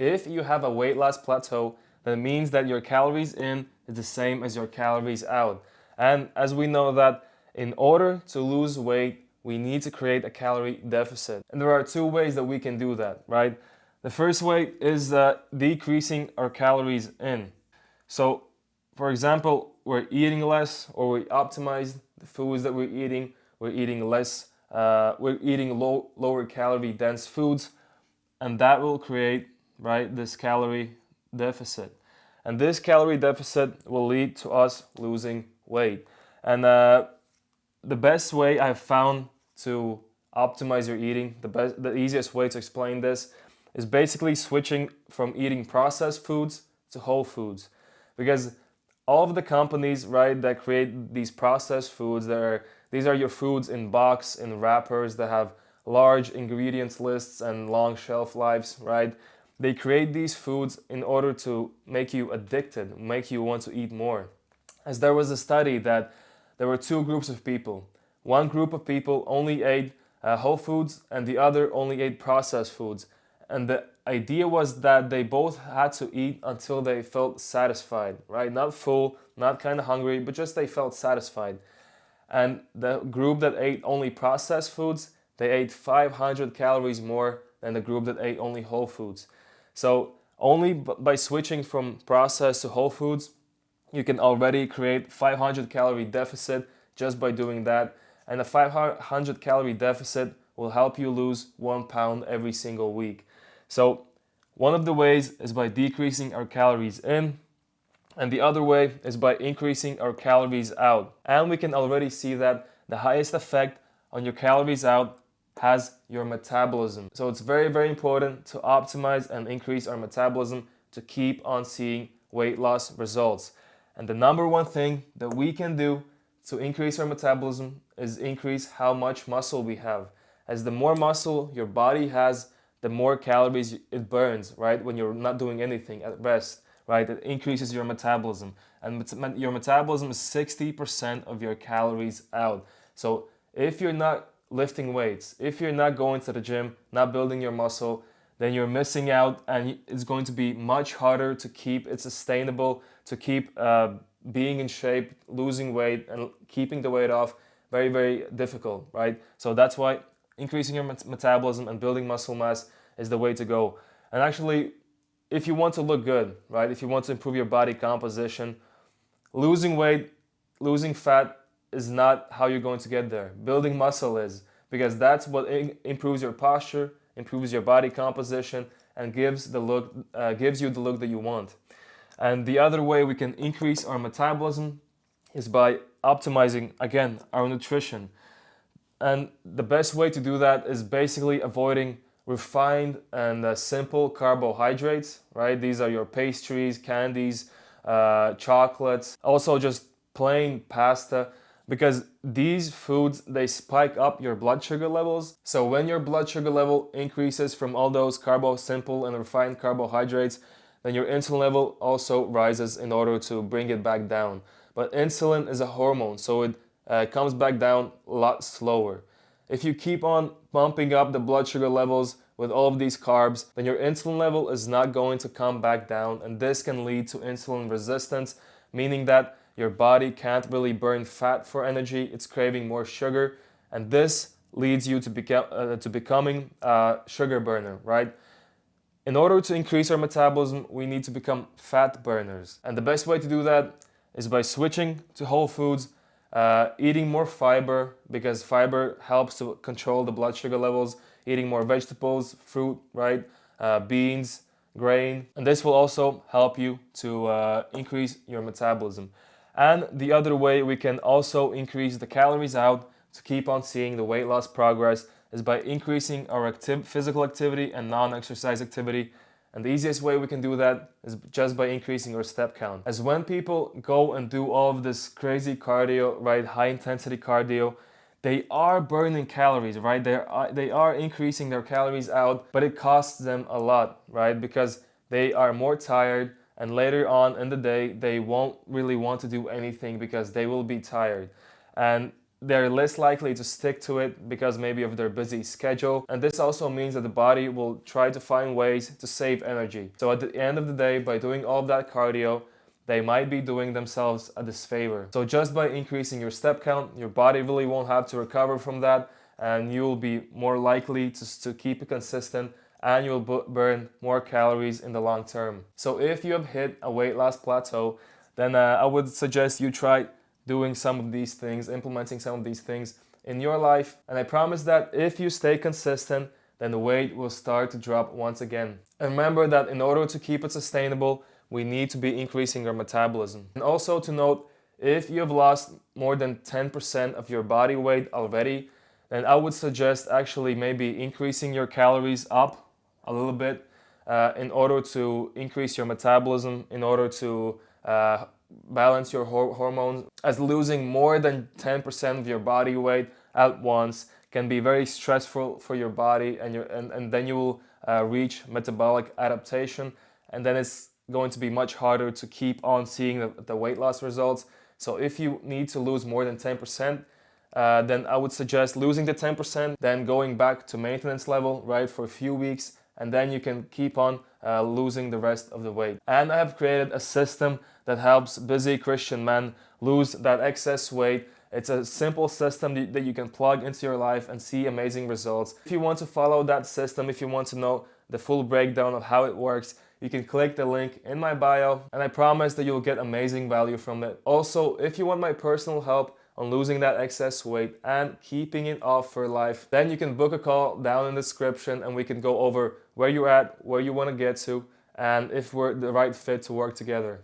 If you have a weight loss plateau, that means that your calories in is the same as your calories out. And as we know that in order to lose weight, we need to create a calorie deficit. And there are two ways that we can do that, right? The first way is decreasing our calories in. So, for example, we're eating less, or we optimize the foods that we're eating. We're eating less, we're eating lower calorie dense foods, and that will create, right, this calorie deficit. And this calorie deficit will lead to us losing weight. And the best way I've found to optimize your eating, the easiest way to explain this is basically switching from eating processed foods to whole foods. Because all of the companies, right, that create these processed foods, these are your foods in box, in wrappers that have large ingredients lists and long shelf lives, right? They create these foods in order to make you addicted, make you want to eat more. As there was a study that there were two groups of people. One group of people only ate whole foods, and the other only ate processed foods. And the idea was that they both had to eat until they felt satisfied, right? Not full, not kind of hungry, but just they felt satisfied. And the group that ate only processed foods, they ate 500 calories more than the group that ate only whole foods. So only by switching from processed to whole foods, you can already create 500 calorie deficit just by doing that. And a 500 calorie deficit will help you lose 1 pound every single week. So one of the ways is by decreasing our calories in, and the other way is by increasing our calories out. And we can already see that the highest effect on your calories out has your metabolism. So it's very, very important to optimize and increase our metabolism to keep on seeing weight loss results. And the number one thing that we can do to increase our metabolism is increase how much muscle we have. As the more muscle your body has, the more calories it burns, right? When you're not doing anything at rest, right? It increases your metabolism. And your metabolism is 60% of your calories out. So if you're not lifting weights, if you're not going to the gym, not building your muscle, then you're missing out, and it's going to be much harder to keep it sustainable, to keep being in shape, losing weight, and keeping the weight off. Very, very difficult, right? So that's why increasing your metabolism and building muscle mass is the way to go. And actually, if you want to look good, right? If you want to improve your body composition, losing weight, losing fat is not how you're going to get there. Building muscle is, because that's what improves your posture, improves your body composition, and gives you the look that you want. And the other way we can increase our metabolism is by optimizing, again, our nutrition. And the best way to do that is basically avoiding refined and simple carbohydrates, right? These are your pastries, candies, chocolates, also just plain pasta, because these foods, they spike up your blood sugar levels. So when your blood sugar level increases from all those simple and refined carbohydrates, then your insulin level also rises in order to bring it back down. But insulin is a hormone, so it comes back down a lot slower. If you keep on pumping up the blood sugar levels with all of these carbs, then your insulin level is not going to come back down, and this can lead to insulin resistance, meaning that your body can't really burn fat for energy, it's craving more sugar, and this leads you to becoming a sugar burner, right? In order to increase our metabolism, we need to become fat burners. And the best way to do that is by switching to whole foods, eating more fiber, because fiber helps to control the blood sugar levels, eating more vegetables, fruit, right? Beans, grain. And this will also help you to increase your metabolism. And the other way we can also increase the calories out to keep on seeing the weight loss progress is by increasing our physical activity and non-exercise activity. And the easiest way we can do that is just by increasing our step count. As when people go and do all of this crazy cardio, right, high intensity cardio, they are burning calories, right? They are increasing their calories out, but it costs them a lot, right? Because they are more tired, and later on in the day, they won't really want to do anything because they will be tired. And they're less likely to stick to it because maybe of their busy schedule. And this also means that the body will try to find ways to save energy. So at the end of the day, by doing all of that cardio, they might be doing themselves a disfavor. So just by increasing your step count, your body really won't have to recover from that, and you'll be more likely to keep it consistent, and you'll burn more calories in the long term. So if you have hit a weight loss plateau, then I would suggest you try doing some of these things, implementing some of these things in your life. And I promise that if you stay consistent, then the weight will start to drop once again. And remember that in order to keep it sustainable, we need to be increasing our metabolism. And also to note, if you have lost more than 10% of your body weight already, then I would suggest actually maybe increasing your calories up a little bit in order to increase your metabolism, in order to balance your hormones, as losing more than 10% of your body weight at once can be very stressful for your body, and then you will reach metabolic adaptation, and then it's going to be much harder to keep on seeing the weight loss results. So if you need to lose more than 10%, then I would suggest losing the 10%, then going back to maintenance level, right, for a few weeks, and then you can keep on losing the rest of the weight. And I have created a system that helps busy Christian men lose that excess weight. It's a simple system that you can plug into your life and see amazing results. If you want to follow that system, if you want to know the full breakdown of how it works, you can click the link in my bio, and I promise that you'll get amazing value from it. Also, if you want my personal help on losing that excess weight and keeping it off for life, then you can book a call down in the description, and we can go over where you're at, where you want to get to, and if we're the right fit to work together.